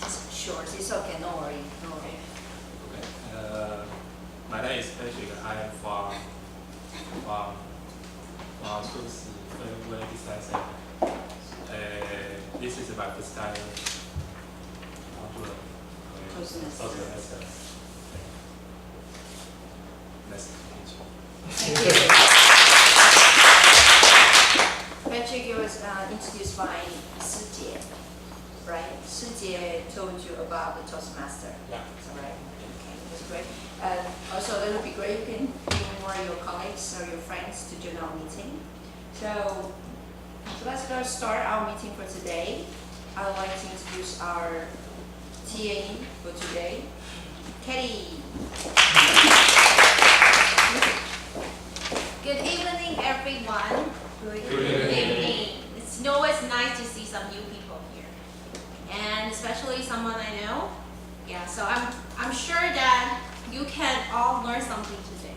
It's short. It's okay. No worry. No worry. Okay. My name is Patrick. I am from ASUS Wei-Wei Design Center. This is my first time to Toastmasters. Nice to meet you. Thank you. Patrick was introduced by Sijie, right? Sijie told you about the Toastmaster. Yeah. Is that right? Okay, that's great. Also, it would be great if you can bring more of your colleagues or your friends to join our meeting. So let's go start our meeting for today. I would like to introduce our TA for today, Katie. Good evening, everyone. Good evening. It's always nice to see some new people here, and especially someone I know. Yeah, so I'm sure that you can all learn something today.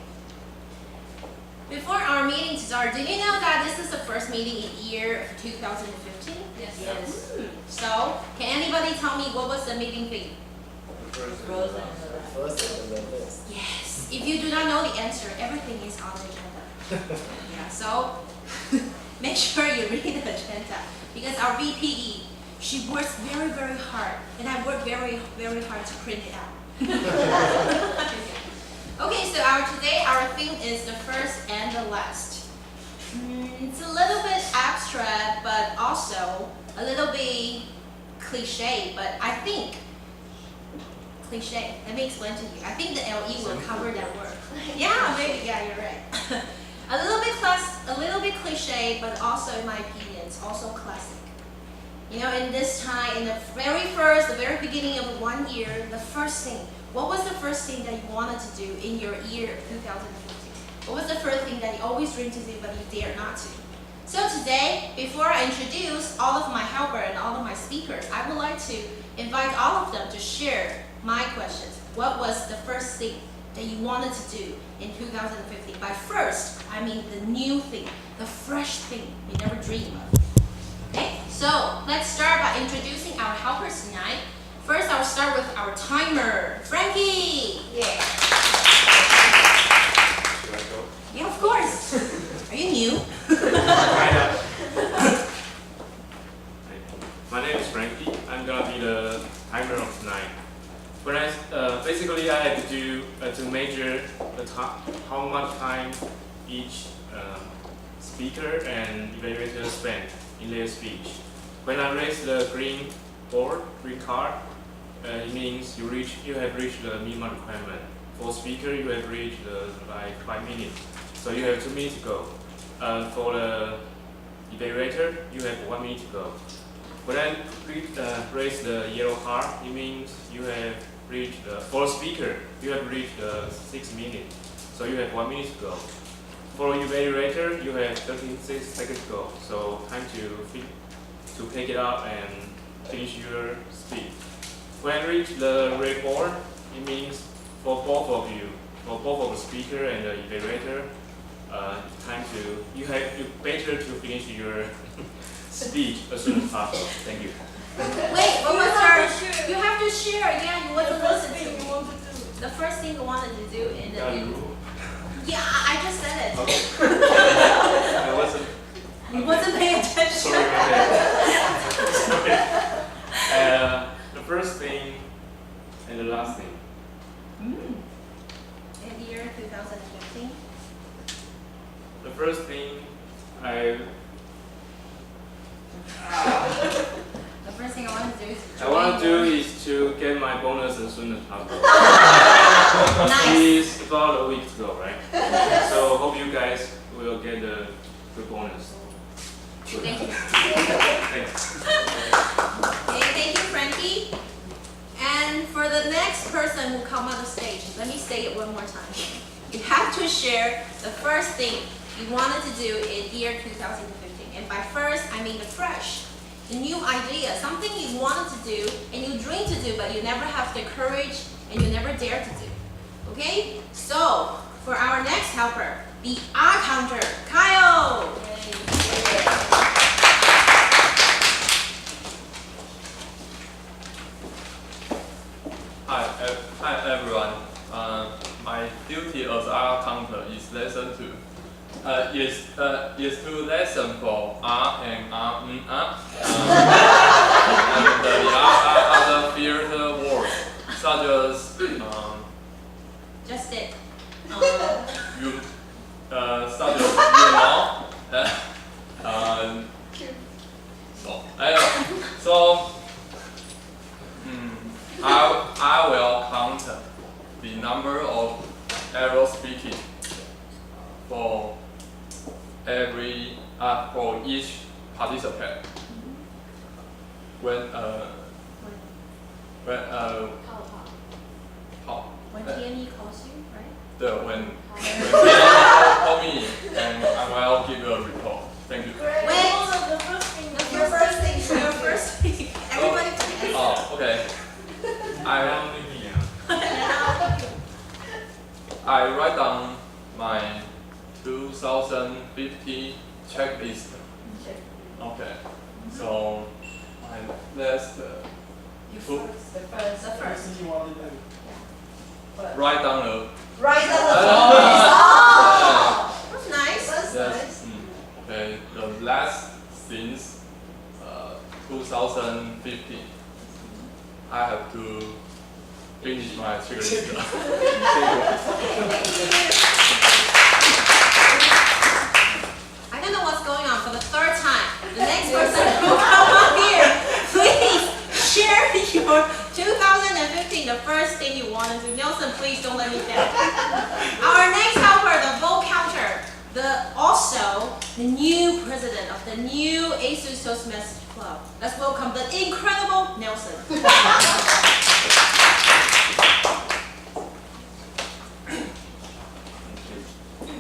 Before our meeting starts, did you know that this is the first meeting in year 2015? Yes. So, can anybody tell me what was the meeting theme? Yes. If you do not know the answer, everything is on the agenda. Yeah, so make sure you read the agenda because our VPE, she works very, very hard, and I work very, very hard to print it out. Okay, so today our theme is the first and the last. It's a little bit abstract, but also a little bit cliche, but I think cliche. Let me explain to you. I think the LE will cover that word. Yeah, maybe. Yeah, you're right. A little bit cliche, but also, in my opinion, it's also classic. You know, in this time, in the very beginning of 1 year, the first thing. What was the first thing that you wanted to do in your year 2015? What was the first thing that you always dreamed to do but you dare not to? So today, before I introduce all of my helper and all of my speakers, I would like to invite all of them to share my questions. What was the first thing that you wanted to do in 2015? By first, I mean the new thing, the fresh thing you never dreamed of. Okay, so let's start by introducing our helpers tonight. First, I'll start with our timer, Frankie. Yeah. Should I go? Yeah, of course. Are you new? My name is Frankie. I'm gonna be the timer of tonight. When basically I had to do to measure the how much time each speaker and evaluator spent in their speech. When I raise the green card, it means you have reached the minimum requirement. For speaker, you have reached like 5 minutes, so you have 2 minutes to go. For the evaluator, you have 1 minute to go. When I raise the yellow card, it means you have reached for speaker, you have reached 6 minutes, so you have 1 minute to go. For evaluator, you have 36 seconds to go, so time to pick it up and finish your speech. When I reach the red board, it means for both of you, for both of the speaker and the evaluator, you better to finish your speech as soon as possible. Thank you. Wait, what was our? You have to share. Yeah, you want to listen to. The first thing you wanted to do in the. Yeah, I just said it. Okay. I wasn't. You wasn't paying attention. Sorry about that. Sorry. The first thing and the last thing. In the year 2015. The first thing The first thing I want to do is. I want to do is to get my bonus as soon as possible. Nice. It's about a week to go, right? So hope you guys will get the good bonus. Good. Thank you. Thanks. Okay, thank you, Frankie. And for the next person who come on the stage, let me say it one more time. You have to share the first thing you wanted to do in year 2015. And by first, I mean the fresh, the new idea, something you wanted to do and you dreamed to do, but you never have the courage and you never dare to do. Okay? So, for our next helper, the art counter, Kyle. Is two lessons for R and R and the other filter words such as Just it. you such as you know so I will count the number of error speaking for each participant when When TME calls you, right? when they call me and I will give you a report. Thank you. Wait, your first thing. Everybody please. Oh, okay. I write down my 2050 checklist. Okay. So my list. The first. Write down the. That's nice. Yes. Okay. The last since 2015, I have to finish my checklist. I don't know what's going on for the third time. The next person who come up here, please share your 2015, the first thing you want to do. Nelson, please don't let me down. Our next helper, the vote counter, also the new president of the new ASUS Toastmasters Club. Let's welcome the incredible Nelson.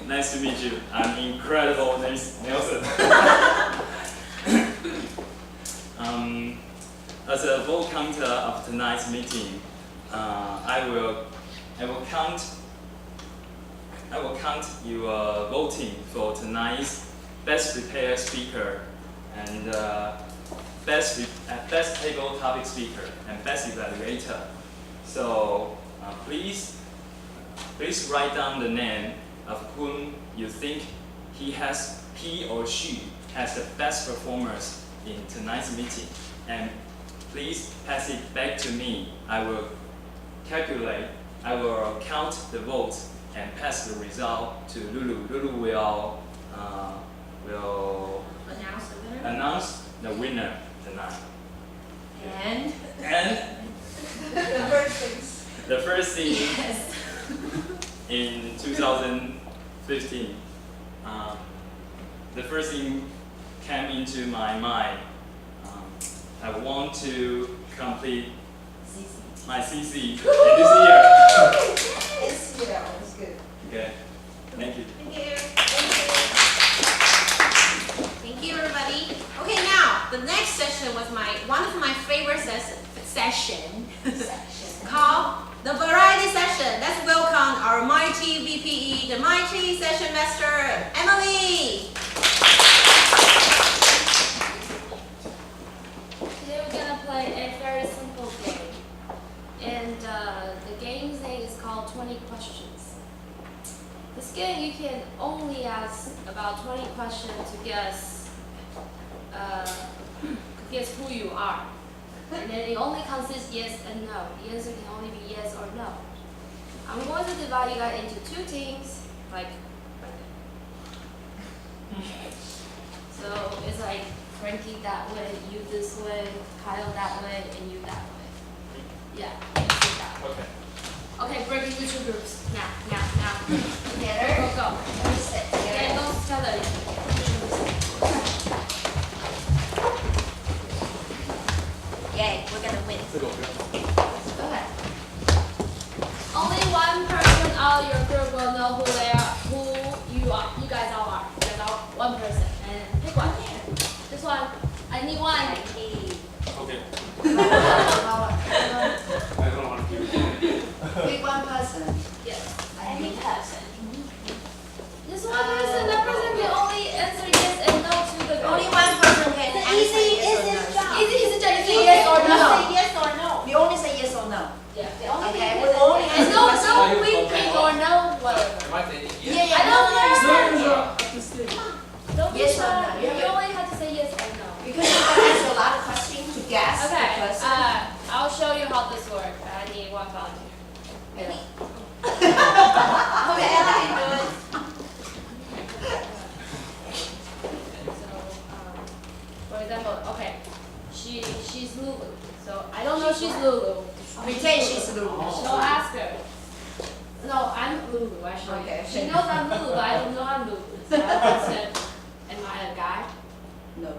Nice to meet you. I'm incredible, Nelson. As a vote counter of tonight's meeting, I will count your voting for tonight's best prepared speaker and best table topic speaker and best evaluator. So please write down the name of whom you think he or she has the best performance in tonight's meeting, and please pass it back to me. I will count the votes and pass the result to Lulu. Lulu will announce the winner tonight. And the first thing in 2015, the first thing came into my mind. I want to complete my CC in this year. it's good. Okay, thank you. Thank you. Thank you, everybody. Okay, now the next session was one of my favorite session called the variety session. Let's welcome our mighty VPE, the mighty session master, Emily. Today we're gonna play a very simple game, and the game's name is called 20 Questions. This game you can only ask about 20 questions to guess who you are, and then it only consists yes and no. The answer can only be yes or no. I'm going to divide you guys into two teams, like. So it's like Frankie that way, you this way, Kyle that way, and you that way. Yeah, you see that. Okay. Okay, break into two groups. Now. Together. Go. We sit Okay, together. go together. Yay, we're gonna win. Go ahead. Only one person out of your group will know who they are, who you are. You guys all are. There's all one person, and pick one. This one. I need one. Okay. I I don't want to. Pick one person. Yes. Any person. This one person. That person can only answer yes and no to the Only one person can answer Easy yes is or his no. job. Easy is it? You say yes or no. Say yes or no. We only say yes or no. Yeah. Okay, we only And answer no question. winking or no whatever. Yeah, I don't understand. guess Okay, the person. I'll show you how this works. I need one volunteer. Yeah. Okay, I can do it. So, for example, okay, she's Lulu. So I don't know she's Lulu. Pretend she's Lulu. So ask her. No, I'm Lulu actually. Okay. She knows I'm Lulu, but I don't know I'm Lulu. So I asked her, am I a guy? No.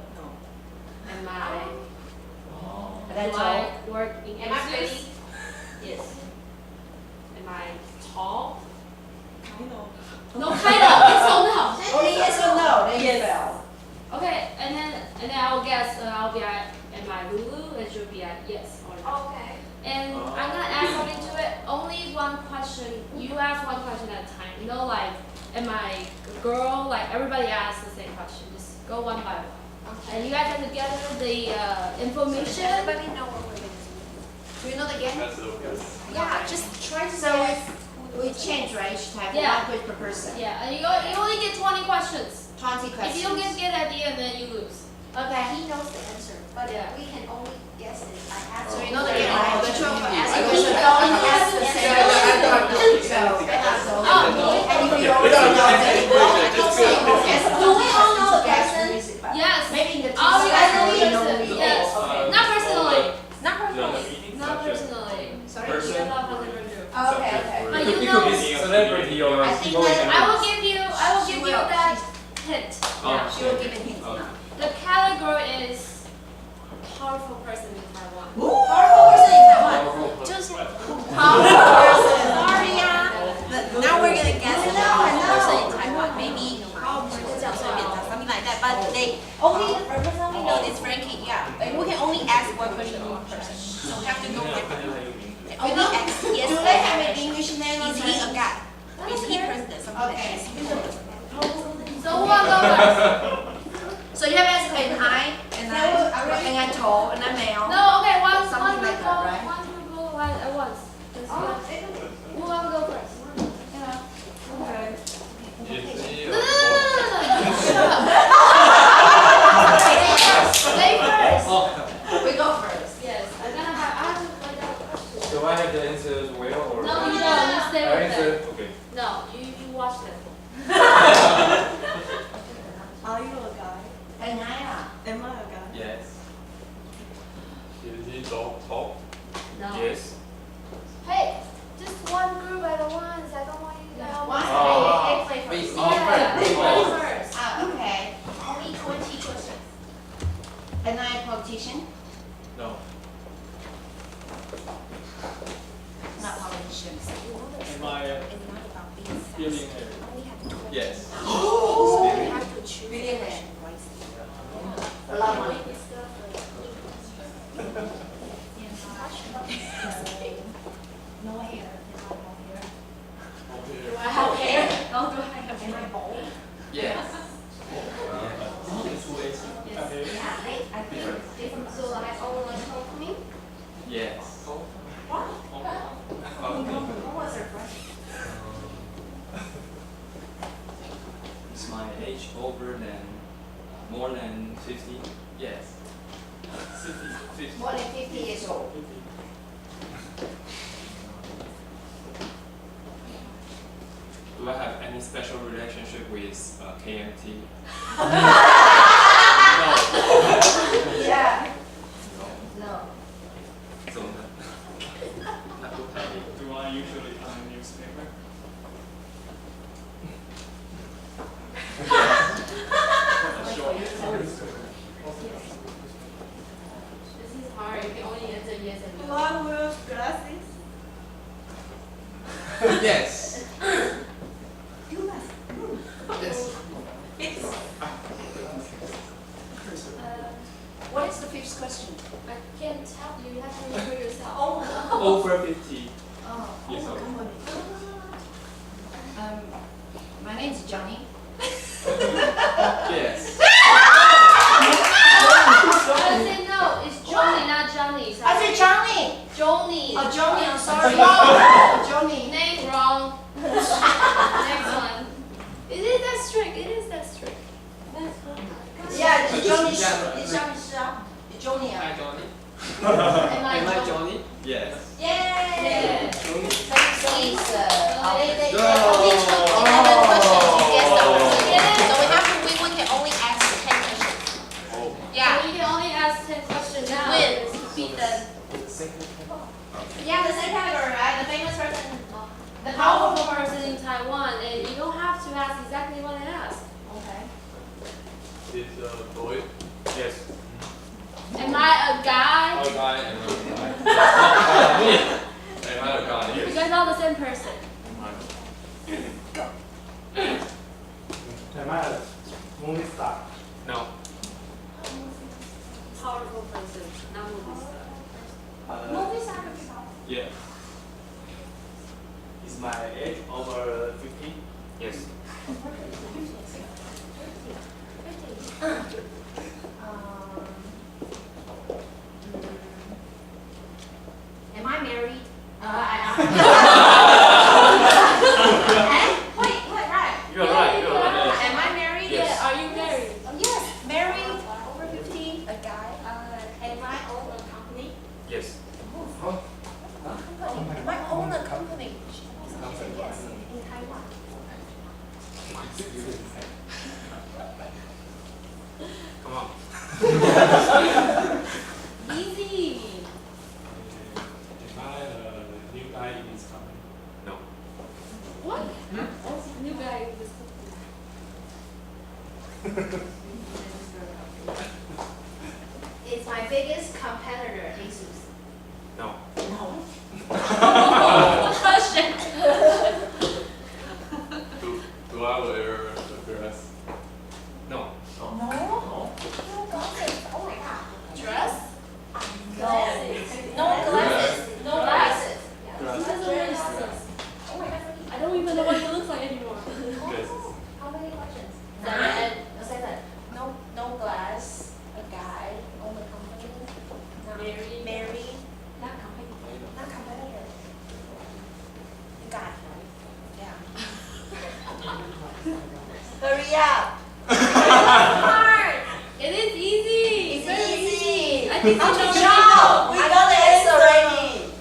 Am I? That's Do all. I work in Am I ASUS? pretty? Yes. Am I tall? Kind of. No, kind of. It's so no. Only yes or no, then you Yes. fail. Okay, and then I'll guess. I'll be at, am I Lulu? And she'll be at yes or no. Okay. And I'm gonna add something to it. Only one question. You ask one question at a time. You know, like, am I a girl? Like everybody asks the same question. Just go one by one. And you guys have to gather the information. Everybody know what we're gonna do. Do you know the game? That's okay. Yeah, just try to So guess. we change, right? Each time, Yeah. 1 point per person. Yeah, and you only get 20 questions. 20 If questions. you don't get at the end, then you lose. Okay. He knows the answer, but Yeah. we can only guess it. I have So to. you know the game, right? But you have to ask I the don't question. know. Don't ask the same question. Oh, And if you don't We know, don't then have you to don't wait, just say go. yes. Do we all know the person? yes. Maybe in the team. Oh, you guys know the you know person. who Yes. it is. Okay. Not personally. Not Yeah. personally. Not personally. Sorry? Person. You're not personally. Okay, okay. But you It know, could be celebrity or I think boys that and I girls. will give you She will. that hint. Oh. Yeah. She will give a hint Okay. now. The category is powerful person in Taiwan. Powerful person in Taiwan. Powerful Just person. powerful person. Sorry, yeah. But now we're gonna guess it. Powerful person in Taiwan. Maybe something like that. But they only the person we know is Frankie. Yeah. Like, we can only ask one question to one person. So we have to go different. They only ask yes. Do they have an English name on Is he a there? guy? Is he president? Something like Okay. that. So who will go first? So you have asked like hi, and I tall, and I'm male. No, okay, one Something group like go, that, right? one group go one at once. Just who will go first? Okay. Is he No, a no, boy? no, no, no, shut up. Stay first. We go first. Yes, I have to find out a question. Do I have the answer as well or? No, you don't. You stay I with them. answer. Okay. No, you watch them. Are you a guy? And I Am I a guy? Yes. Is he tall? No. Yes. Hey, just one group at once. I don't want you to go. One. Oh. They play first. Yeah, first. one first. Okay. Only 20 questions. And I politician? No. Not politician. Am I a It's not about being fast. billionaire? We have 20. Yes. So we have to choose Billionaire. question wisely. A lot of money. No hair. Do I have hair? No, do I have Am I hair? bald? Yes. Yeah, I think different. So like all like help me? Yes. What? What was her question? Is my age more than 50? Yes. 50. More than 50 years old. Do I have any special relationship with KMT? Yeah. No. No. So not too heavy. Do I usually find a newspaper? This is hard. You can only answer yes and Do no. I wear glasses? Yes. Yes. Yes. What is the fifth question? I can't tell you. You have to remember yourself. Over 50 Oh. years old. My name is Johnny. Yes. I say no. It's Johnny, not Johnny. I said Johnny. Johnny. Oh, Johnny, I'm sorry. Johnny. Name wrong. Next one. Is it that strict? It is that strict. Yeah, Johnny. Yeah. Johnny 是啊，Johnny 啊。 Hi, Johnny. Am I Johnny? Yes. Yay! Johnny? Please, they only took 11 questions to guess the answer. So we can only ask 10 questions. Oh. Yeah. So you can only ask 10 questions now. Win. To beat the. Yeah, the same category, right? The famous person. The powerful person in Taiwan, and you don't have to ask exactly what I asked. Okay. It's a boy. Yes. Am I a guy? A guy and a guy. Me. Am I a guy? You Yes. guys are the same person. Am I a movie star? No. Powerful person, not movie star. Movies are Yeah. Is my age over 50? Yes. Am I married? Wait, right. You are right. You are right. Am I married? Yes. Yeah, are you married? Yes, married, over 50, a guy. Am I own a company? Yes. Am I own a company? Yes, in Taiwan. Come on. Easy. Am I a new guy in this company? No. What? New guy in this company. Is my biggest competitor ASUS? No. No. Question. Do I wear a dress? No. No? No glasses. Oh my god. Dress? No glasses. No glasses. Glasses. Oh my god. I don't even know what he looks like anymore. Dresses. How many questions? 9. No glass. A guy. Own a company. Married. Married. Not competitor. Not competitor. A guy. Yeah. Hurry up. Hard. It is easy. It's Very easy. I think you know. We know the answer already.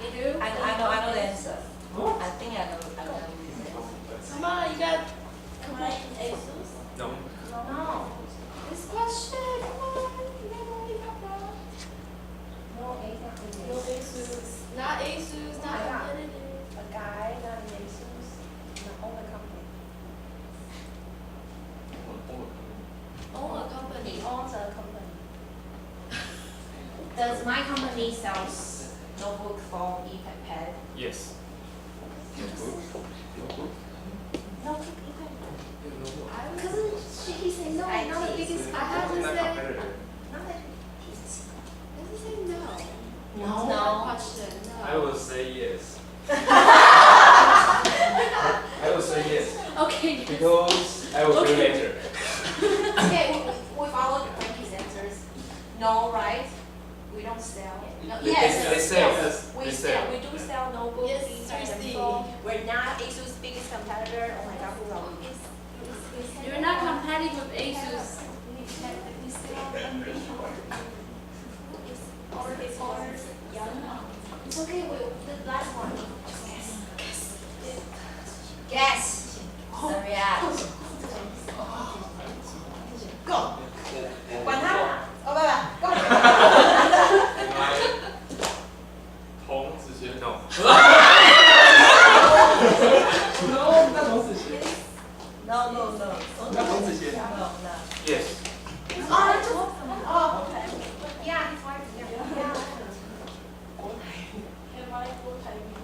You do? I know the answer. I think I know the answer. Come on, you got. Come on, ASUS. No. No. This question. Come on, you guys only got that. No, No ASUS. Not ASUS. Oh my Not God. competitive. A guy, not an ASUS. Not own a company. Own a company. He owns a company. Does my company sells notebook, phone, iPad? Yes. No, Because he said no, I not the tease. biggest. I have to Not say. competitor. not that he's Does he say no? No. No. Question. No. I will say yes. I will say yes Okay. because I will do later. Okay, we follow Frankie's answers. No, right? We don't sell. No, They- yes, they sell. yes. We They sell. sell. We do sell notebooks, Yes, iPad, and seriously. phone. We're not ASUS' biggest competitor. Oh my God, who are we? You're not competing with ASUS. It's okay. The last one. Guess. Hurry up. Go. 管他啦。哦，不，go. Am I 同志先 No. 那童子贤， No, no, no. 那童子贤， No, no. Yes. Oh, okay. Yeah, his wife. Yeah.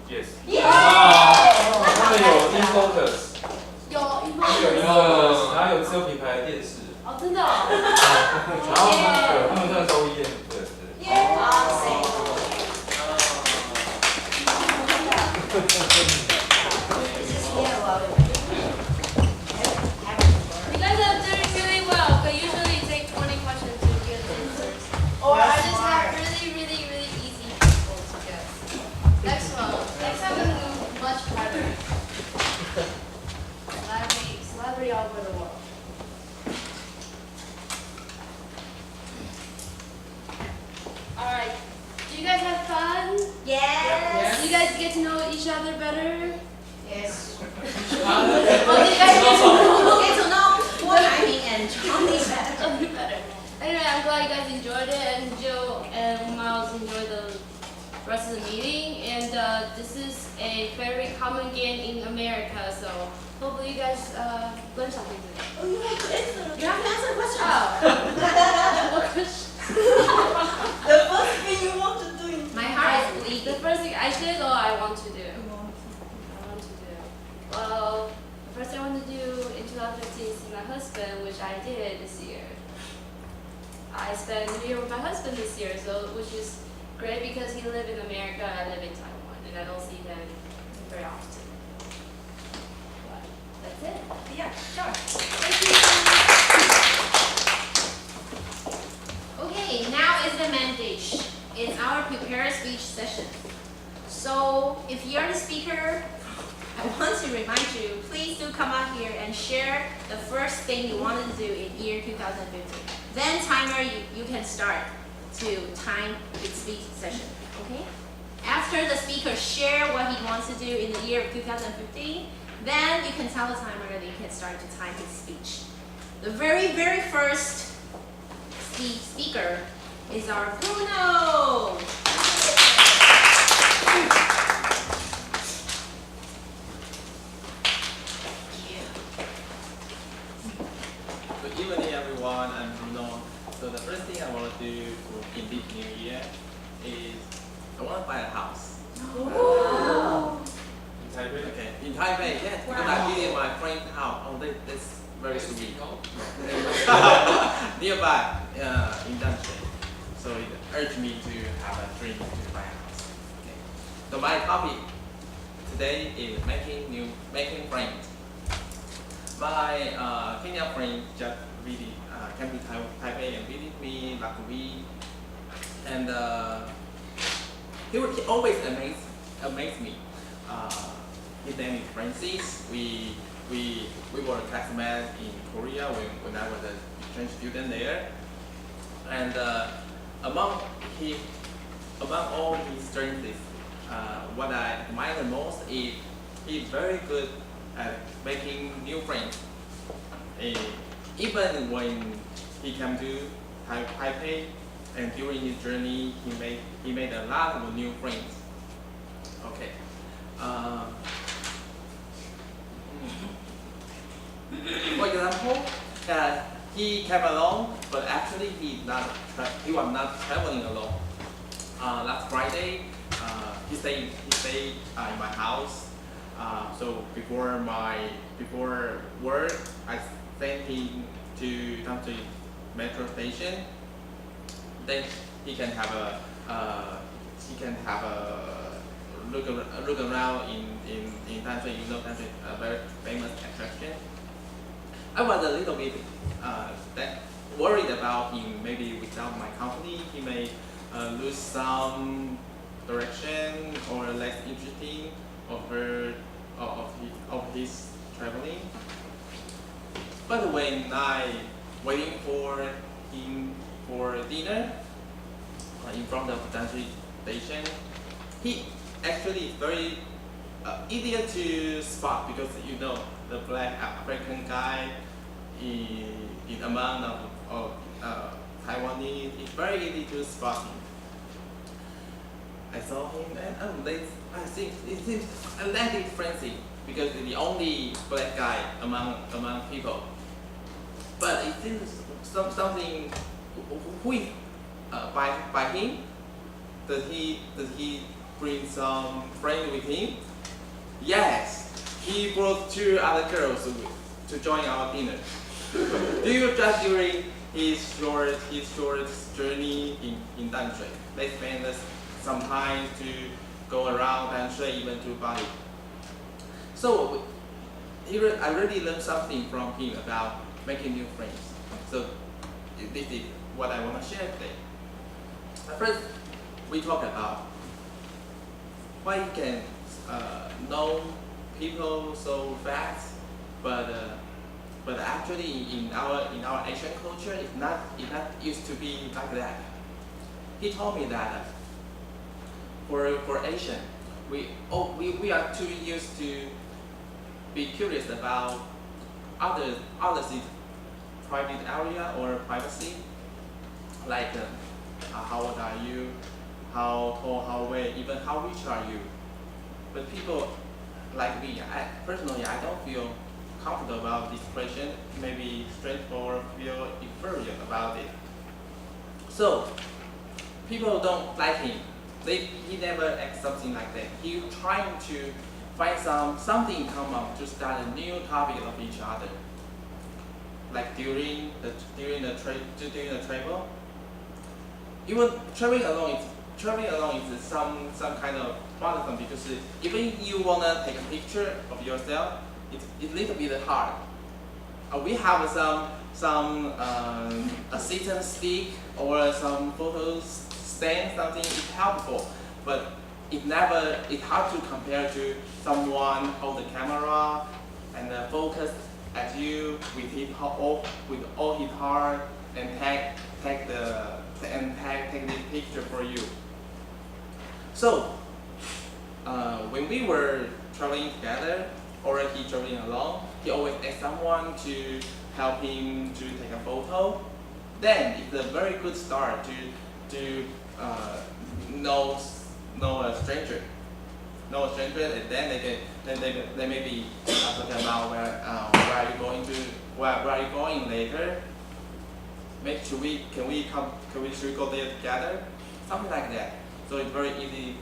Yes. Yeah. 他们有 infocus，有一他们有 infocus，然后有自有品牌的电视，哦，真的哦。然后对，他们算收 EM，对对。 Yeah. Awesome. You guys are doing really well, but usually take 20 questions to get the answers. Or I just have really, really, really easy people to guess. Next one. Next time we're gonna do much harder. Celebrity all over the world. you guys have fun? Yes. You guys get to know each other better? Yes. Well, you guys Get to know both Ivy and Johnny better. better. Anyway, I'm glad you guys enjoyed it, and Joe and Miles enjoyed the rest of the meeting. And this is a very common game in America, so hopefully you guys learned something today. Oh, you have to answer. You have to answer questions. Oh. What question? The first thing you want to do in My heart is The bleeding. first thing I did or I want to do? I want to do. Well, the first thing I want to do in 2015 is see my husband, which I did this year. I spent New Year with my husband this year, so which is great because he lives in America and I live in Taiwan, and I don't see him very often. But that's it. Yeah, sure. Thank you. Okay, now is the main dish. It's our prepare speech session. So if you're the speaker, I want to remind you, please do come out here and share the first thing you wanted to do in year 2015. Then timer, you can start to time the speech session, okay? After the speaker share what he wants to do in the year of 2015, then you can tell the timer that you can start to time his speech. The very first speaker is our Bruno. Good evening, everyone. I'm Bruno. So the first thing I want to do in this new year is I want to buy a house. In Taipei. Okay, in Taipei, yes, because I visit my friend's house. Oh, that's very sweet. Nearby, in Danshui. So it urged me to have a dream to buy a house. Okay. So my topic today is making friends. My Kenyan friend just really came to Taipei and visit me last week, and he always amazed me. His name is Francis. We were classmates in Korea when I was an exchange student there, and among all his strengths, what I admire the most is he's very good at making new friends. Even when he came to Taipei and during his journey, he made a lot of new friends. Okay. For example, he came along, but actually he was not traveling alone. Last Friday, he stayed in my house. So before work, I sent him to Danshui metro station. Then he can have a look around in Danshui. You know, Danshui a very famous attraction. I was a little bit worried about him. Maybe without my company, he may lose some direction or less interesting of his traveling. But when I waiting for him for dinner in front of Danshui station, he actually very easier to spot because you know the black African guy in among of Taiwanese. It's very easy to spot him. I saw him and I think it seems a little friendly because he's the only black guy among people. But it seems something who by him. Does he bring some friend with him? Yes, he brought 2 other girls to join our dinner. Just during his short journey in Danshui, they spent some time to go around Danshui, even to Bali. So I really learned something from him about making new friends. So this is what I want to share today. First, we talk about why you can know people so fast, but actually in our Asian culture, it not used to be like that. He told me that for Asian, we are too used to be curious about others private area or privacy, like how old are you, how tall, how weight, even how rich are you. But people like me, personally, I don't feel comfortable about this question, maybe straightforward, feel inferior about it. So people don't like him. He never acts something like that. He trying to find something in common to start a new topic of each other. Like during the travel, even traveling alone is some kind of bothersome, because even you wanna take a picture of yourself, it's a little bit hard. We have some assistant stick or some photos stand, something is helpful, but it's hard to compare to someone hold the camera and focus at you with all his heart and take the picture for you. So when we were traveling together or he traveling alone, he always asked someone to help him to take a photo. Then it's a very good start to know a stranger, and then they may be talking about where are you going later. Should we go there together? Something like that. So it's very easy,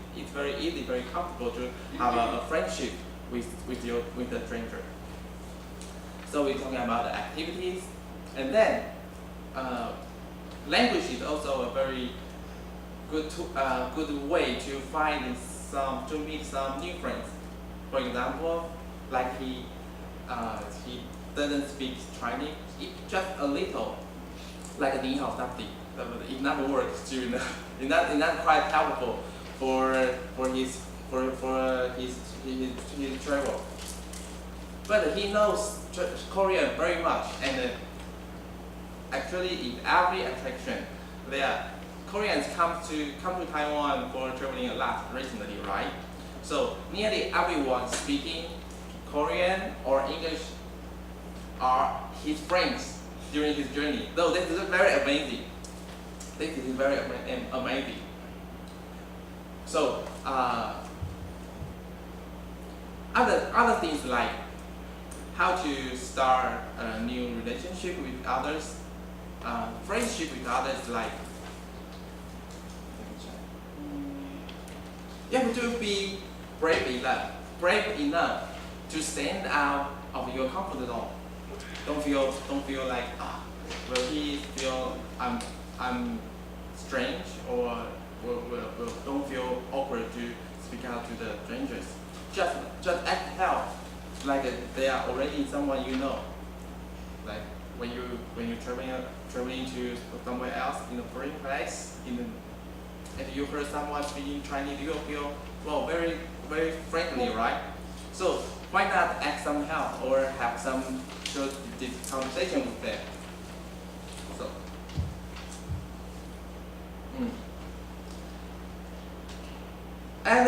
very comfortable to have a friendship with the stranger. So we're talking about the activities, and then language is also a very good way to meet some new friends. For example, like he doesn't speak Chinese, just a little, like ni hao something. It not works to it's not quite helpful for his travel. But he knows Korean very much, and actually in every attraction, Koreans come to Taiwan for traveling a lot recently, right? So nearly everyone speaking Korean or English are his friends during his journey. So this is very amazing. So other things like how to start a new relationship with others, friendship with others, like you have to be brave enough to stand out of your comfort zone. Don't feel like will he feel I'm strange, or don't feel awkward to speak out to the strangers. Just act help like they are already someone you know. Like when you're traveling to somewhere else in a foreign place, and you heard someone speaking Chinese, you feel very very friendly, right? So why not ask some help or have some short conversation with them? So. And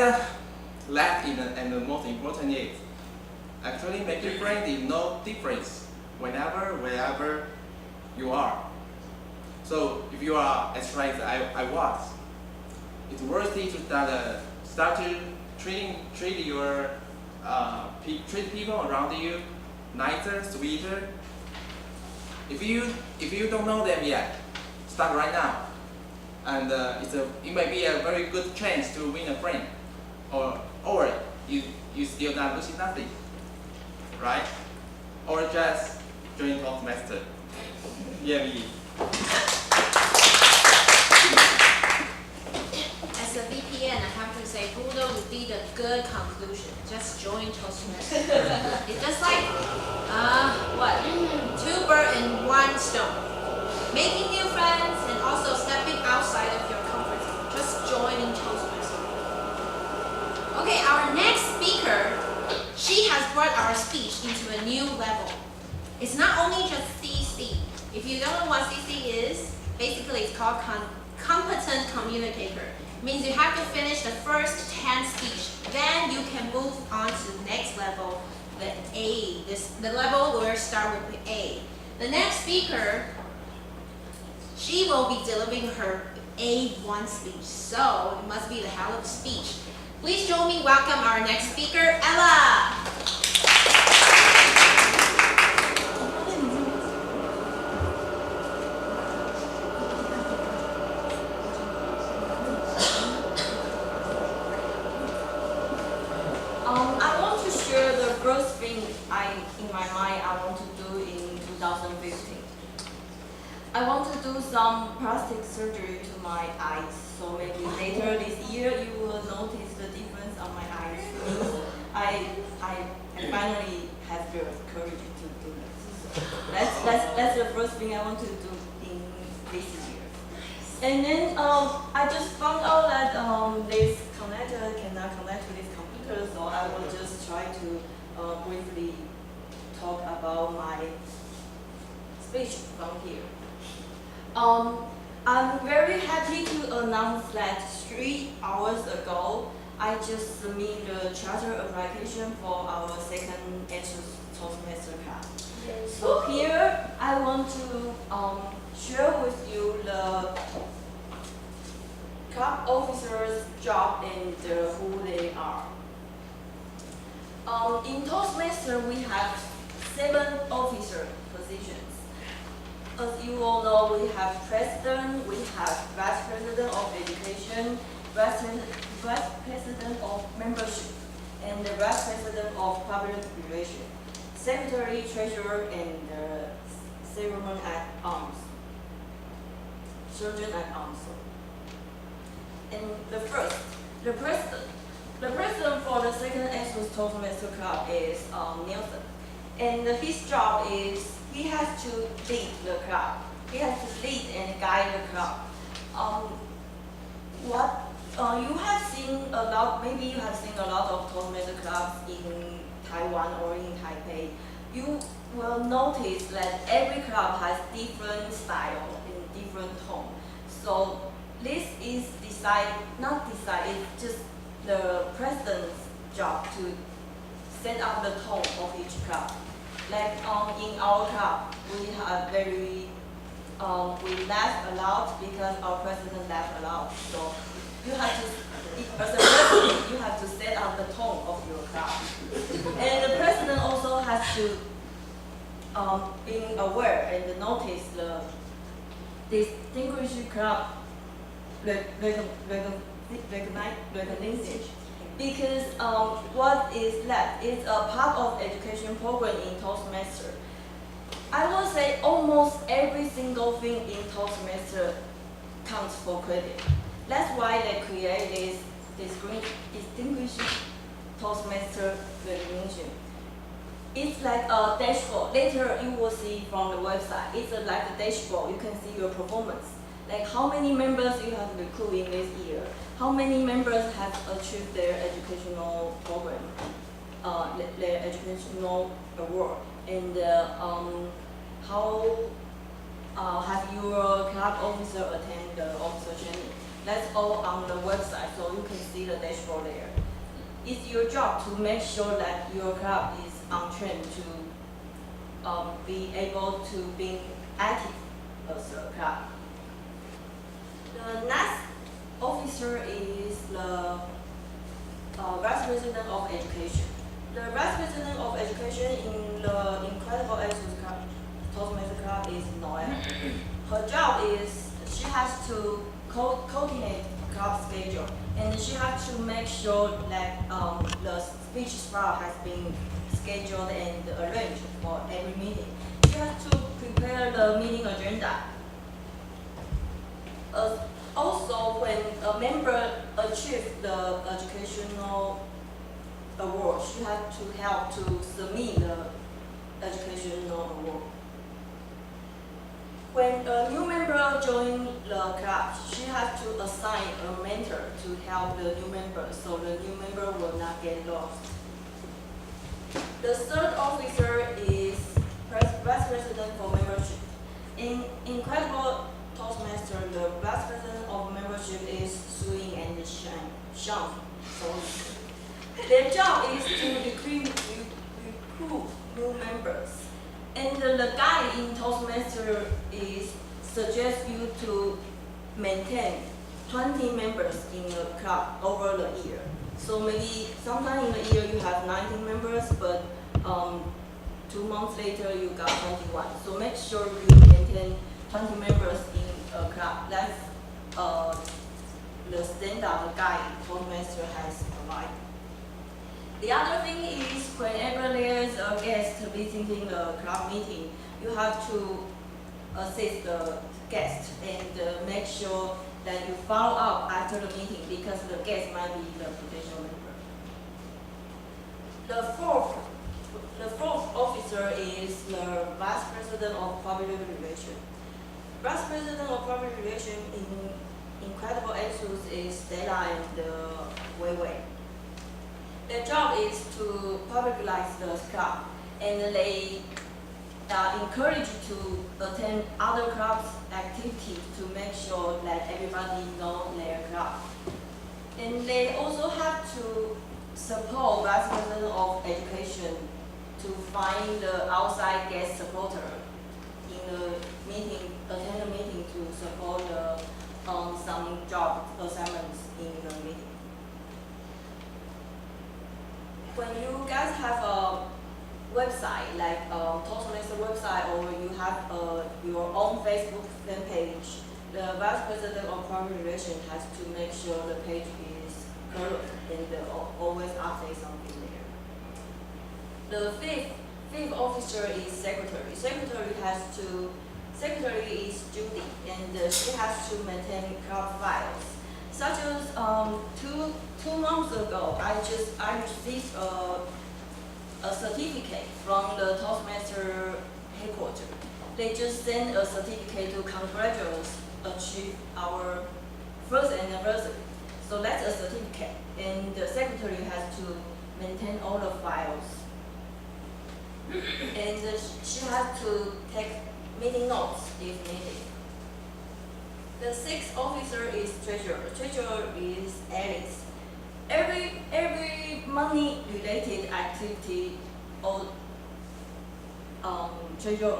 last and the most important is actually making friends is no difference wherever you are. So if you are as right as I was, it's worthy to start to treat your treat people around you nicer, sweeter. If you don't know them yet, start right now. And it might be a very good chance to win a friend, or you still not losing nothing, right? Or just join Toastmasters. Yeah, me. As a VPN, I have to say, Budo would be the good conclusion. Just join Toastmasters. It's just like, two birds in one stone. Making new friends and also stepping outside of your comfort zone. Just joining Toastmasters. Okay, our next speaker, she has brought our speech into a new level. It's not only just CC. If you don't know what CC is, basically it's called competent communicator. Means you have to finish the first 10 speech. Then you can move on to the next level, the A. The level will start with the A. The next speaker, she will be delivering her A1 speech. So it must be the hell of a speech. Please join me welcome our next speaker, Ella. I want to share the first thing in my mind I want to do in 2015. I want to do some plastic surgery to my eyes, so maybe later this year you will notice the difference on my eyes. I finally have the courage to do this. That's the first thing I want to do in this year. And then I just found out that this connector cannot connect to this computer, so I will just try to briefly talk about my speech from here. I'm very happy to announce that 3 hours ago, I just submitted the charter application for our second ASUS Toastmaster class. So here, I want to share with you the club officer's job and who they are. In Toastmaster, we have 7 officer positions. As you all know, we have president, we have vice president of education, vice president of membership, and the vice president of public relations, secretary, treasurer, and ceremony at arms, surgeon at arms. And the president for the second ASUS Toastmaster Club is Nelson. And his job is he has to lead the club. He has to lead and guide the club. You have seen a lot. Maybe you have seen a lot of Toastmaster clubs in Taiwan or in Taipei. You will notice that every club has different style and different tone. So this is it's just the president's job to set up the tone of each club. Like in our club, we have we laugh a lot because our president laughs a lot. So you have to, as a president, you have to set up the tone of your club. And the president also has to be aware and notice the distinguished club recognition. Because what is left is a part of education program in Toastmaster. I will say almost every single thing in Toastmaster counts for credit. That's why they create this distinguished Toastmaster recognition. It's like a dashboard. Later you will see from the website. It's like a dashboard. You can see your performance. Like how many members you have recruited in this year. How many members have achieved their educational program, their educational award, and how have your club officer attend the officer training? That's all on the website, so you can see the dashboard there. It's your job to make sure that your club is on track to be able to be active as a club. The next officer is the Vice President of Education. The Vice President of Education in the incredible ASUS Toastmaster Club is Noelle. Her job is she has to coordinate club schedule, and she has to make sure that the speech slot has been scheduled and arranged for every meeting. She has to prepare the meeting agenda. Also, when a member achieves the educational award, she has to help to submit the educational award. When a new member joins the club, she has to assign a mentor to help the new member, so the new member will not get lost. The third officer is Vice President for Membership. In Incredible Toastmaster, the vice president of membership is Suing and Sean. So their job is to recruit new members. And the guide in Toastmaster is suggest you to maintain 20 members in a club over the year. So maybe sometime in the year you have 19 members, but 2 months later you got 21. So make sure you maintain 20 members in a club. That's the standard guide Toastmaster has provided. The other thing is whenever there's a guest visiting the club meeting, you have to assist the guest and make sure that you follow up after the meeting because the guest might be the potential member. The fourth officer is the vice president of public relations. Vice president of public relations in Incredible ASUS is Stella and Wei-Wei. Their job is to publicize the club, and they encourage you to attend other clubs' activities to make sure that everybody knows their club. And they also have to support Vice President of Education to find the outside guest supporter in the meeting, attend the meeting to support the, some job assignments in the meeting. When you guys have a website, like Toastmaster website, or you have your own Facebook fan page, the Vice President of Public Relations has to make sure the page is current and always update something there. The fifth officer is Secretary. Secretary is Judy, and she has to maintain club files. Such as two months ago, I received a certificate from the Toastmaster headquarters. They just sent a certificate to congratulate us achieve our first anniversary. So that's a certificate, and the secretary has to maintain all the files. And she has to take meeting notes if needed. The sixth officer is treasurer. Treasurer is Alice. Every money related activity, treasurer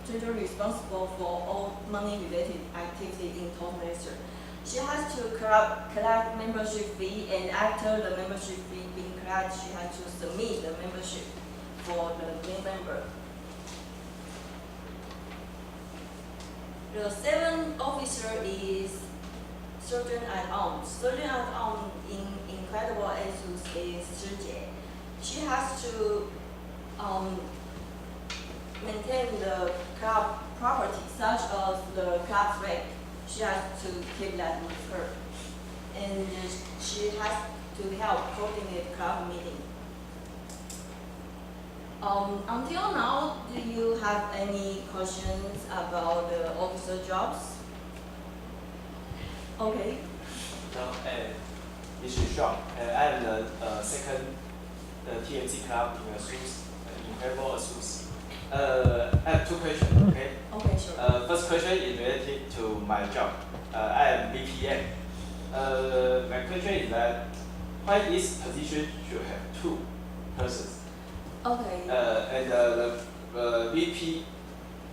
treasurer responsible for all money related activity in Toastmaster. She has to collect membership fee, and after the membership fee being collected, she has to submit the membership for the new member. The seventh officer is Surgeon at Arms. Surgeon at Arms in Incredible ASUS is Shijie. She has to maintain the club property, such as the club's rate. She has to keep that with her. And she has to help coordinate club meeting. Until now, do you have any questions about the officer jobs? Okay. No, this is Sean. I am the second TMC club in ASUS, Incredible ASUS. I have two questions, okay? Okay, sure. First question is related to my job. I am VPN. My question is that why this position should have two persons? Okay. And the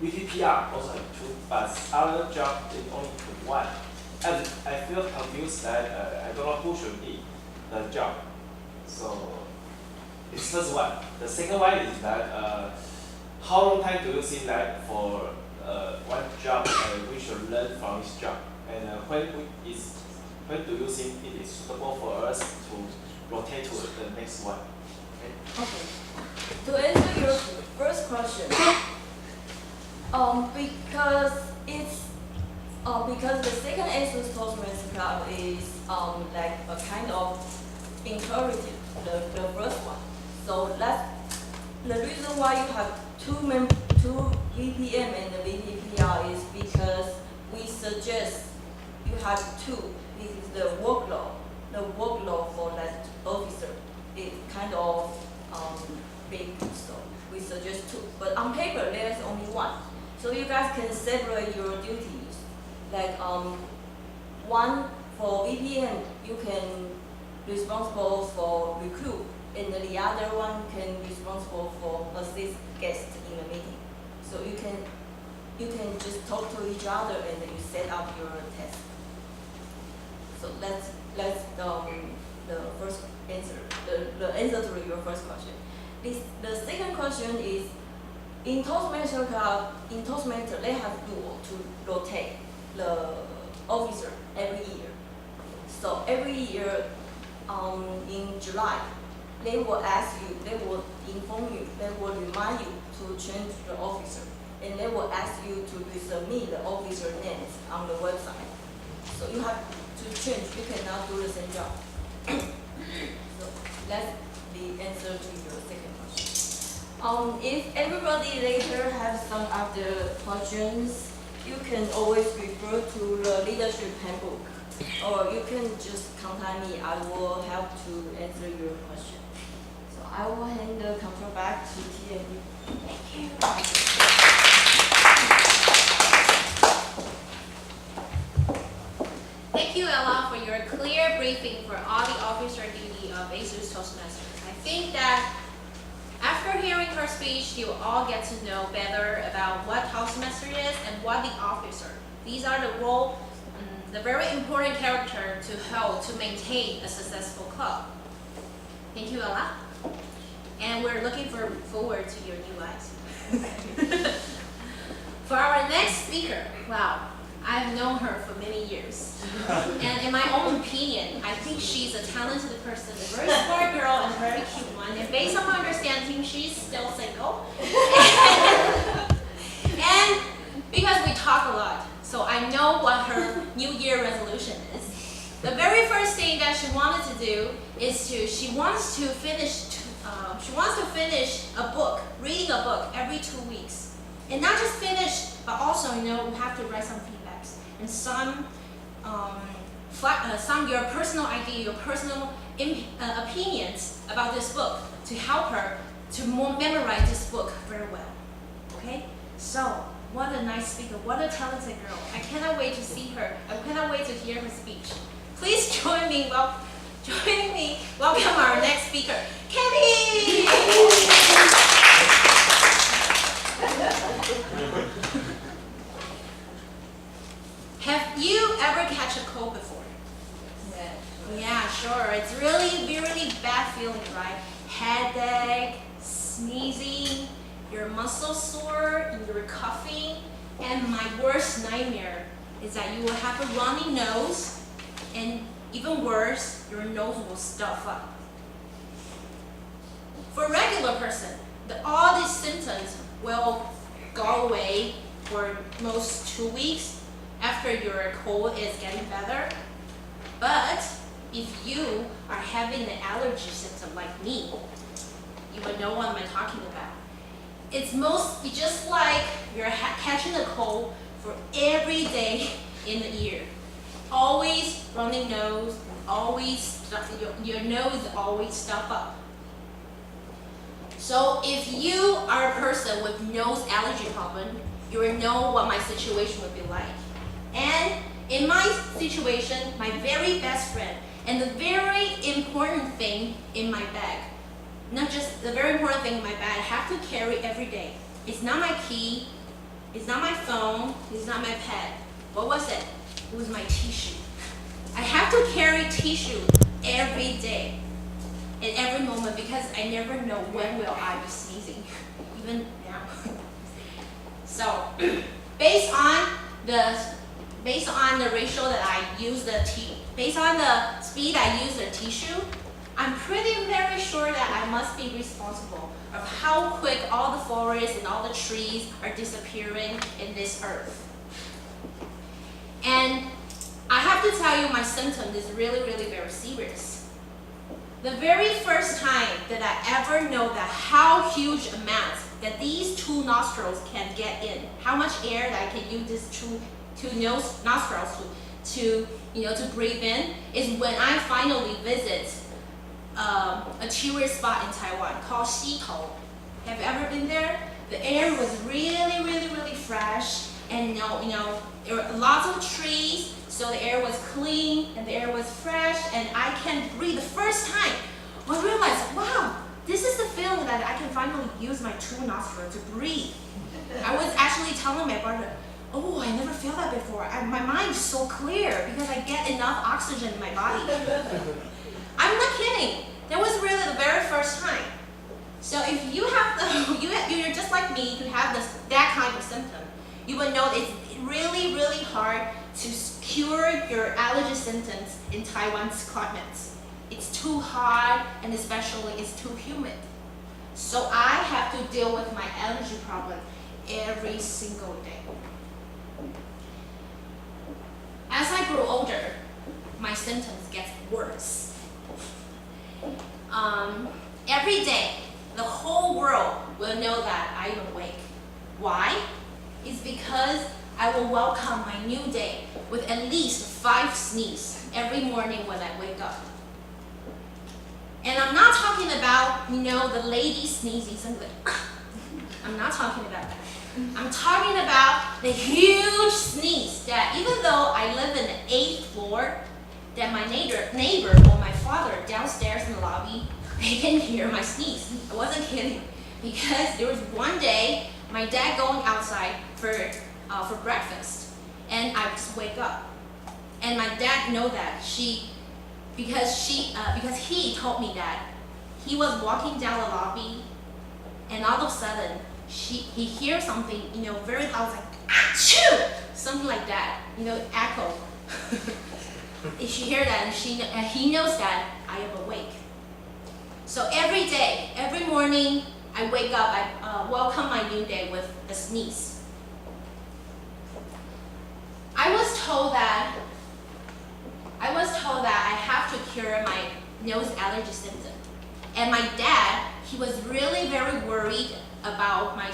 VPPR also have two, but other job is only one. And I feel confused that I don't know who should be the job. So it's first one. The second one is that how long time do you think that for one job we should learn from this job, and when do you think it is suitable for us to rotate to the next one? Okay. To answer your first question, because the second ASUS Toastmasters Club is like a kind of encouraging the first one. So that's the reason why you have two VPM and the VPPR is because we suggest you have two. This is the workload. The workload for that officer is kind of big, so we suggest two. But on paper, there's only one. So you guys can separate your duties. Like one for VPN, you can responsible for recruit, and the other one can responsible for assist guests in the meeting. So you can just talk to each other and then you set up your test. So that's the first answer. The answer to your first question. The second question is, in Toastmasters club, they have rule to rotate the officer every year. So every year, in July, they will ask you, they will inform you, they will remind you to change the officer, and they will ask you to resubmit the officer names on the website. So you have to change. You cannot do the same job. So that's the answer to your second question. If everybody later has some other questions, you can always refer to the leadership handbook, or you can just contact me. I will help to answer your question. So I will hand the control back to TMU. Thank you. Thank you, Ella, for your clear briefing for all the officer duty of ASUS Toastmasters. I think that after hearing her speech, you will all get to know better about what Toastmaster is and what the officer. These are the role, the very important character to hold to maintain a successful club. Thank you, Ella. And we're looking forward to your new lives. For our next speaker, wow, I've known her for many years. And in my own opinion, I think she's a talented person, a very smart girl and a very cute one. And based on my understanding, she's still single. And because we talk a lot, so I know what her New Year resolution is. The very first thing that she wanted to do is she wants to finish a book, reading a book every 2 weeks. And not just finish, but also, we have to write some feedbacks and some your personal idea, your personal opinions about this book to help her to memorize this book very well. Okay? So, what a nice speaker, what a talented girl. I cannot wait to see her. I cannot wait to hear her speech. Please join me welcome our next speaker, Kelly! Have you ever catch a cold before? Yeah, sure. It's really bad feeling, right? Headache, sneezing, your muscles sore, you're coughing, and my worst nightmare is that you will have a runny nose, and even worse, your nose will stuff up. For a regular person, all these symptoms will go away for most 2 weeks after your cold is getting better. But if you are having an allergy symptom like me, you would know what I'm talking about. It's just like you're catching a cold for every day in the year. Always running nose, your nose is always stuffed up. So if you are a person with nose allergy problem, you will know what my situation would be like. And in my situation, my very best friend, and the very important thing in my bag, not just the very important thing in my bag, I have to carry every day. It's not my key, it's not my phone, it's not my pad. What was it? It was my tissue. I have to carry tissue every day, at every moment, because I never know when will I be sneezing, even now. So, based on the ratio that I use based on the speed I use the tissue, I'm very sure that I must be responsible of how quick all the forests and all the trees are disappearing in this earth. And I have to tell you, my symptom is really very serious. The very first time that I ever know that how huge amounts that these two nostrils can get in, how much air that I can use these two nostrils to breathe in, is when I finally visit a tourist spot in Taiwan called Xitou. Have you ever been there? The air was really, really, really fresh, and there were lots of trees, so the air was clean and the air was fresh, and I can breathe. The first time, I realized, wow, this is the feeling that I can finally use my two nostrils to breathe. I was actually telling my brother, oh, I never felt that before. My mind is so clear because I get enough oxygen in my body. I'm not kidding. That was really the very first time. So if you have you're just like me to have that kind of symptom, you would know it's really, really hard to cure your allergy symptoms in Taiwan's climates. It's too hot, and especially it's too humid. So I have to deal with my allergy problem every single day. As I grow older, my symptoms get worse. Every day, the whole world will know that I am awake. Why? It's because I will welcome my new day with at least 5 sneezes every morning when I wake up. And I'm not talking about, the lady sneezing, something like, I'm not talking about that. I'm talking about the huge sneeze that even though I live in the 8th floor, that my neighbor or my father downstairs in the lobby, they can hear my sneeze. I wasn't kidding, because there was one day my dad going outside for breakfast, and I just wake up, and my dad know that because he told me that he was walking down the lobby, and all of a sudden he hears something very loud, like achoo, something like that, echo. She hear that, and he knows that I am awake. So every day, every morning, I wake up, I welcome my new day with a sneeze. I was told that I have to cure my nose allergy symptom. And my dad, he was really very worried about my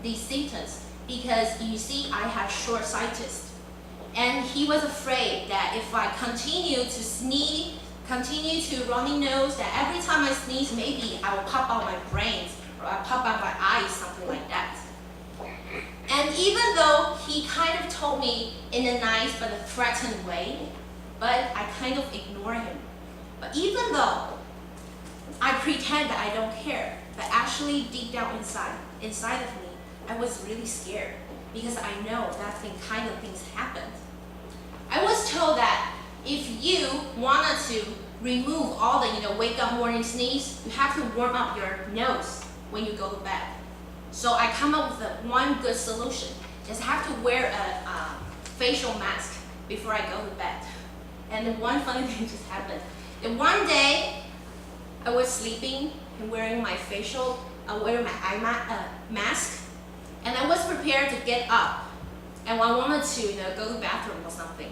these symptoms, because you see I have short-sighted. And he was afraid that if I continue to sneeze, continue to runny nose, that every time I sneeze, maybe I will pop out my brains or I pop out my eyes, something like that. And even though he kind of told me in a nice but a threatened way, but I kind of ignore him. But even though I pretend that I don't care, but actually deep down inside of me, I was really scared, because I know that kind of things happened. I was told that if you wanted to remove all the wake up morning sneeze, you have to warm up your nose when you go to bed. So I come up with one good solution. Just have to wear a facial mask before I go to bed. And then one funny thing just happened. And one day I was sleeping and wearing my eye mask, and I was prepared to get up, and I wanted to go to the bathroom or something.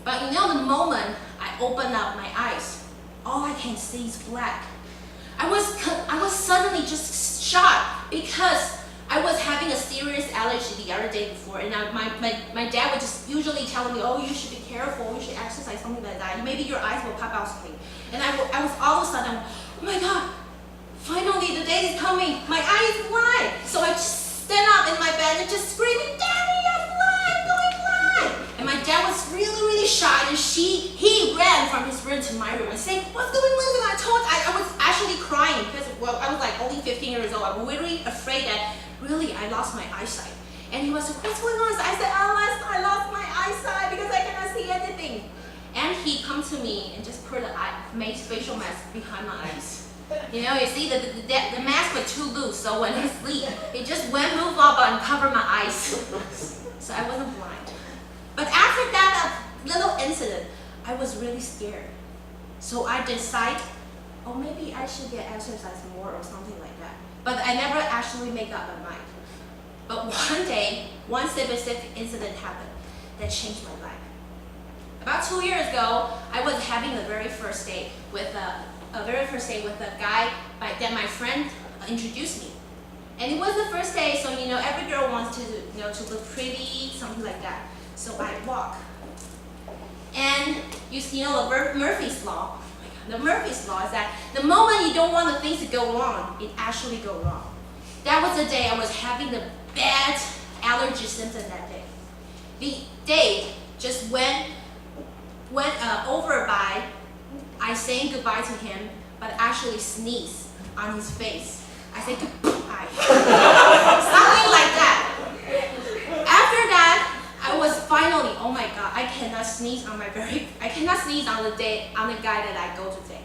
But the moment I open up my eyes, all I can see is black. I was suddenly just shocked, because I was having a serious allergy the other day before, and my dad would just usually tell me, oh, you should be careful, you should exercise, something like that. Maybe your eyes will pop out something. And I was all of a sudden, oh my God, finally the day is coming, my eye is blind. So I just stand up in my bed and just screaming, Daddy, I'm blind, I'm going blind. And my dad was really, really shy, and he ran from his room to my room and said, what's going on? I was actually crying, because I was like only 15 years old. I was really afraid that really I lost my eyesight. And he was like, what's going on? So I said, I lost my eyesight because I cannot see anything. And he come to me and just put made facial mask behind my eyes. You see, the mask was too loose, so when I sleep, it just move up and cover my eyes. So I wasn't blind. But after that little incident, I was really scared. So I decided, oh, maybe I should get exercise more or something like that. But I never actually make up my mind. But one day, one specific incident happened that changed my life. About 2 years ago, I was having the very first date with a guy that my friend introduced me. And it was the first day, so every girl wants to to look pretty, something like that. So I walk, and the Murphy's law. The Murphy's law is that the moment you don't want the things to go wrong, it actually go wrong. that was the day I was having the bad allergy symptom that day. The day just went over by, I saying goodbye to him, but actually sneezed on his face. I said goodbye. Something like that. After that, I was finally, oh my god, I cannot sneeze on the guy that I go to date.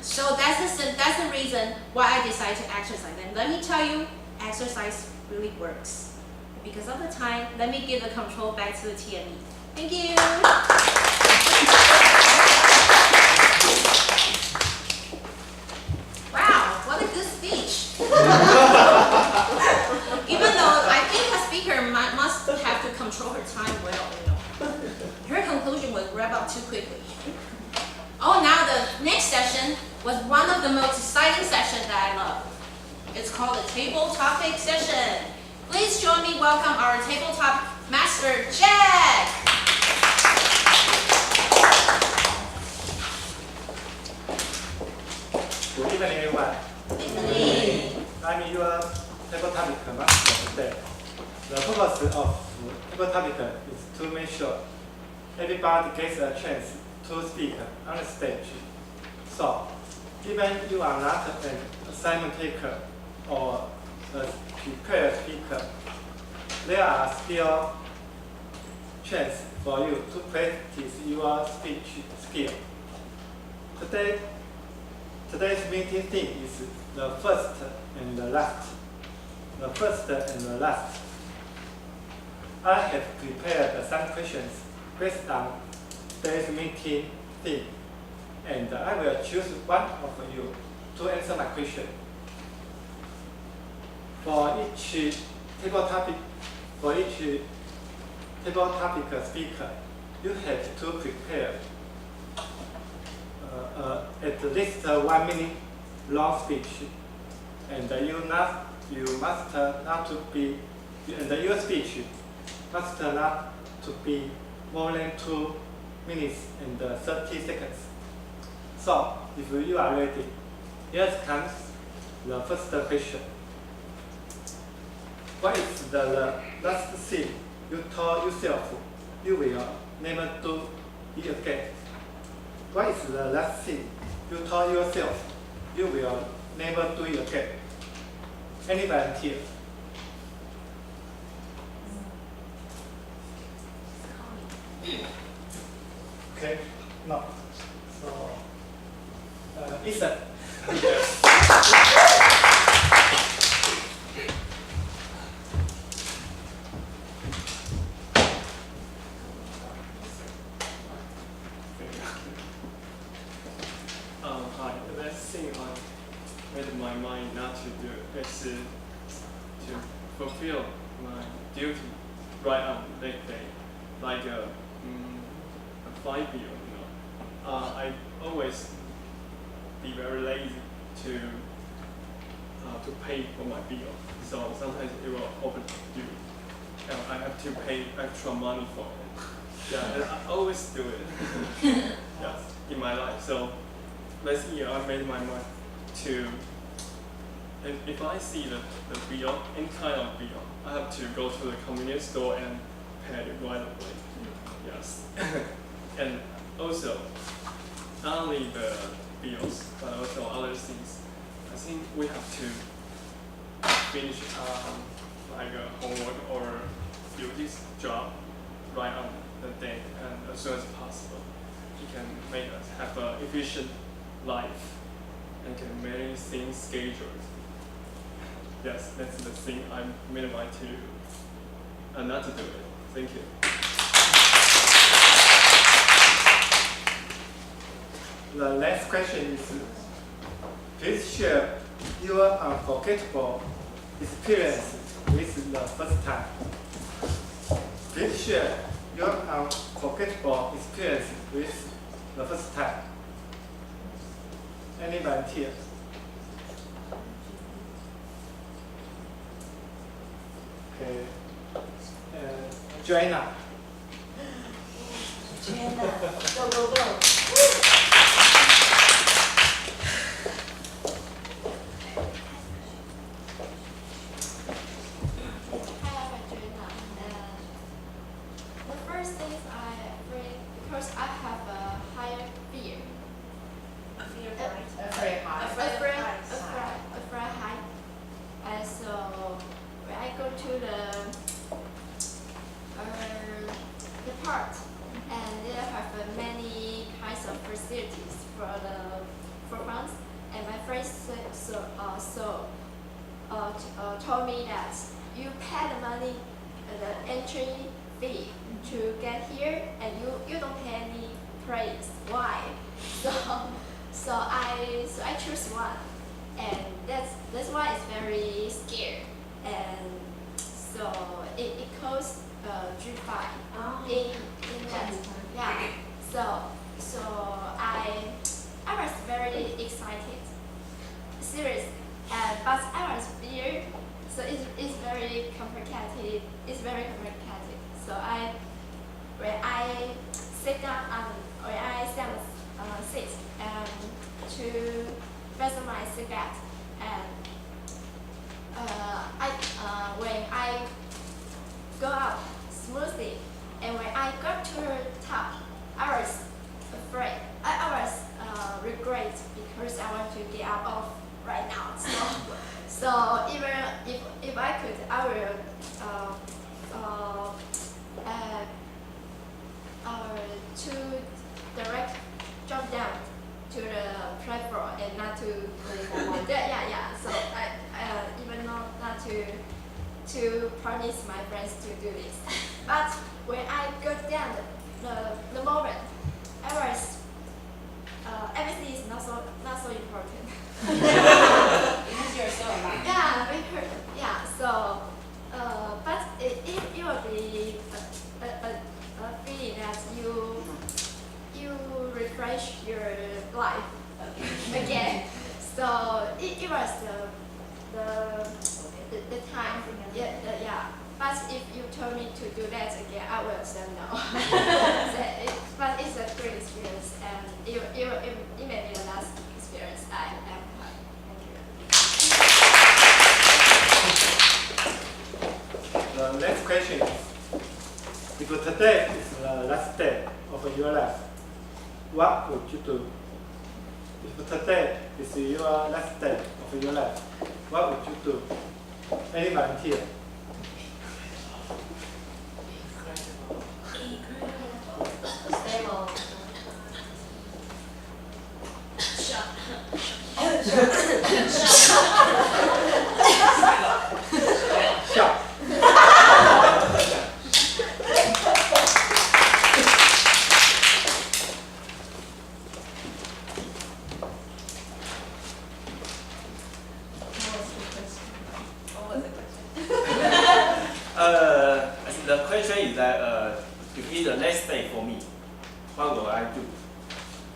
So that's the reason why I decided to exercise. And let me tell you, exercise really works. Because of the time, let me give the control back to the TME. Thank you. Wow, what a good speech. Even though I think the speaker must have to control her time well, Her conclusion was wrap up too quickly. Oh, now the next session was one of the most exciting sessions that I love. It's called the table topic session. Please join me welcome our tabletop master, Jack. Good evening, everyone. I'm your table topic master today. The purpose of table topic is to make sure everybody gets a chance to speak on the stage. So, even you are not an assignment taker or a prepared speaker, there are still chances for you to practice your speech skill. Today's meeting theme is the first and the last. The first and the last. I have prepared some questions based on today's meeting theme, and I will choose one of you to answer my question. For each table topic speaker, you have to prepare at least 1 minute long speech, and your speech must not to be more than 2 minutes and 30 seconds. So, if you are ready, here comes the first question. What is the last thing you told yourself you will never do it again? What is the last thing you told yourself you will never do it again? Any volunteer? Okay, no. So, Ethan. Hi. The last thing I made my mind not to do is to fulfill my duty right on that day, like a 5 bill. I always be very lazy to pay for my bill, so sometimes it will overdue, and I have to pay extra money for it. Yeah, and I always do it. Yes, in my life. So last year I made my mind to, if I see the bill, any kind of bill, I have to go to the convenience store and pay it right away. Yes. And also, not only the bills, but also other things. I think we have to finish like a homework or duties job right on the day and as soon as possible. It can make us have an efficient life and can manage things scheduled. Yes, that's the thing I made my to not to do it. Thank you. The next question is, please share your unforgettable experience with the first time. Please share your unforgettable experience with the first time. Any volunteer? Okay. Joanna. Joanna, go, go, go. facilities for funds, and my friend told me that you pay the money, the entry fee to get here, and you don't pay any price. Why? So I choose one, and that's why it's very scared, and so it costs G5 in that. Yeah. So I was very excited, serious, but I was feared. So it's very complicated. It's very complicated. So when I sit down when I sit to fasten my seatbelt, and when I go out smoothly, and when I got to the top, I was afraid. I was regret because I want to get out of right now. So even if I could, I will to direct jump down to the platform and not to yeah. So I even not to promise my friends to do this. But when I got down the moment, I was everything is not so important. Because you're so alive. Yeah, because yeah. So but it will be a feeling that you refresh your life again. So it was the time. Yeah. But if you told me to do that again, I will say no. But it's a great experience, and it may be the last experience I have had. Thank you. The next question is, if today is the last day of your life, what would you do? If today is your last day of your life, what would you do? Any volunteer? Stable. Shock. I think the question is that if it's the last day for me, what will I do?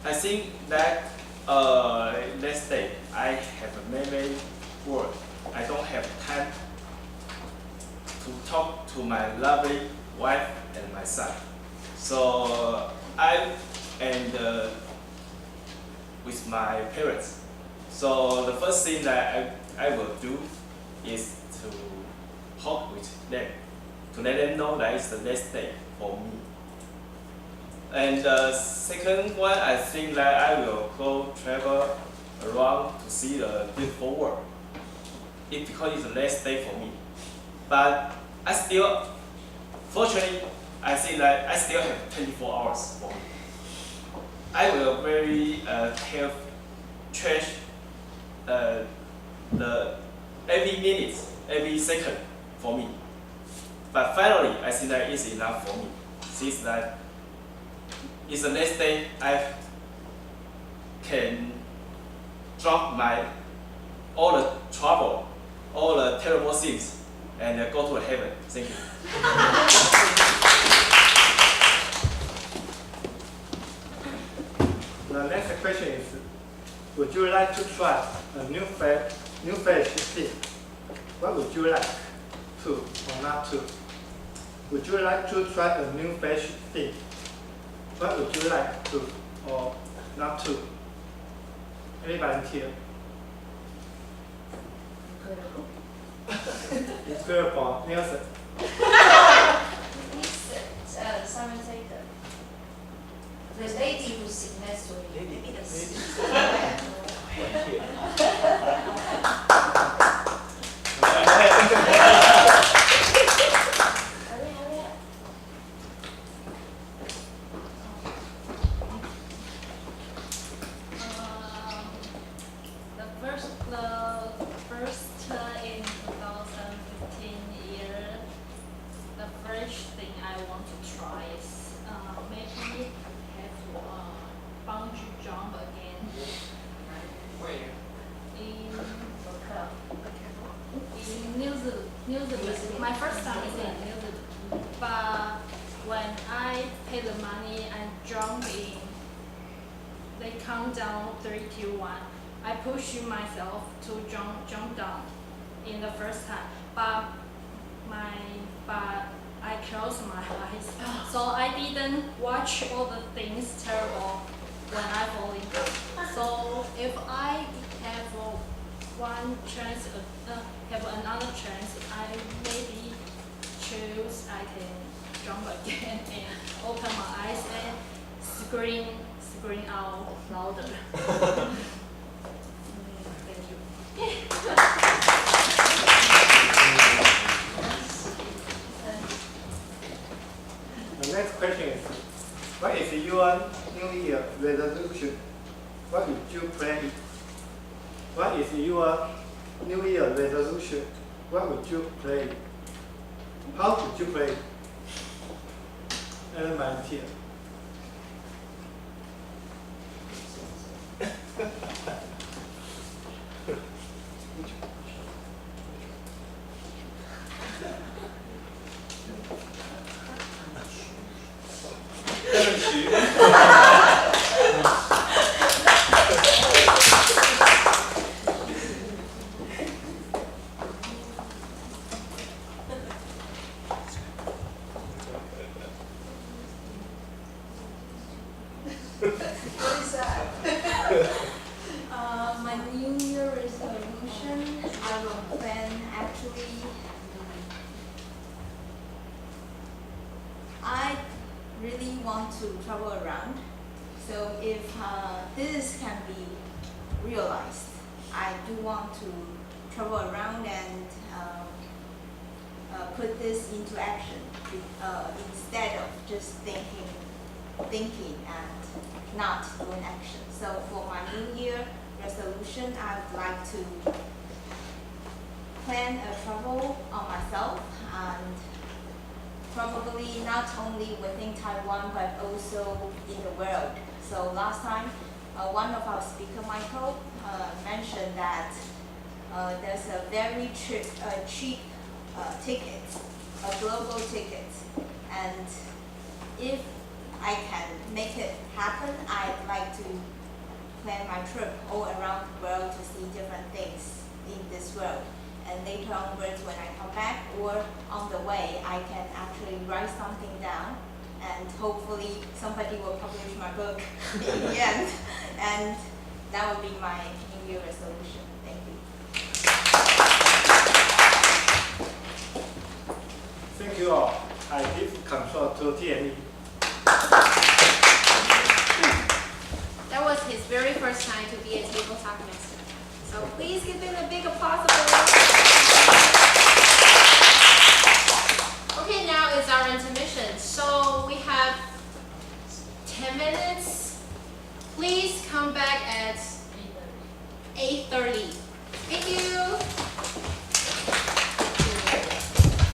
I think that last day I have many work. I don't have time to talk to my lovely wife and my son. So I and with my parents. So the first thing that I will do is to talk with them, to let them know that it's the last day for me. And the second one, I think that I will go travel around to see the beautiful world. It's because it's the last day for me. But I still, fortunately, I think that I still have 24 hours for me. I will very cherish the every minute, every second for me. But finally, I think that is enough for me. Since that it's the last day, I can drop all the trouble, all the terrible things, and go to heaven. Thank you. The next question is, would you like to try a new fish stick? What would you like to or not to? Would you like to try a new fish stick? What would you like to or not to? Any volunteer? It's good for Nielsen. Simon say the lady who sits next to me. Maybe they count down 3, 2, 1. I push myself to jump down in the first time, but I closed my eyes, so I didn't watch all the things terrible when I falling down. So if I have one chance, have another chance, I maybe choose I can jump again and open my eyes and scream out louder. Thank you. The next question is, what is your New Year resolution? What would you plan? What is your New Year resolution? What would you play? How would you play? And volunteer. My New Year resolution, I will plan actually. I really want to travel around. So if this can be realized, I do want to travel around and put this into action instead of just thinking and not doing action. So for my New Year resolution, I would like to plan a travel on myself, and probably not only within Taiwan but also in the world. So last time, one of our speaker, Michael, mentioned that there's a very cheap ticket, a global ticket, and if I can make it happen, I'd like to plan my trip all around the world to see different things in this world. And later onwards, when I come back or on the way, I can actually write something down, and hopefully somebody will publish my book in the end. And that would be my New Year resolution. Thank you. Thank you all. I give control to TNE. That was his very first time to be a table Toastmaster. So please give him a big applause. Okay, now is our intermission. So we have 10 minutes. Please come back at 8:30. Thank you.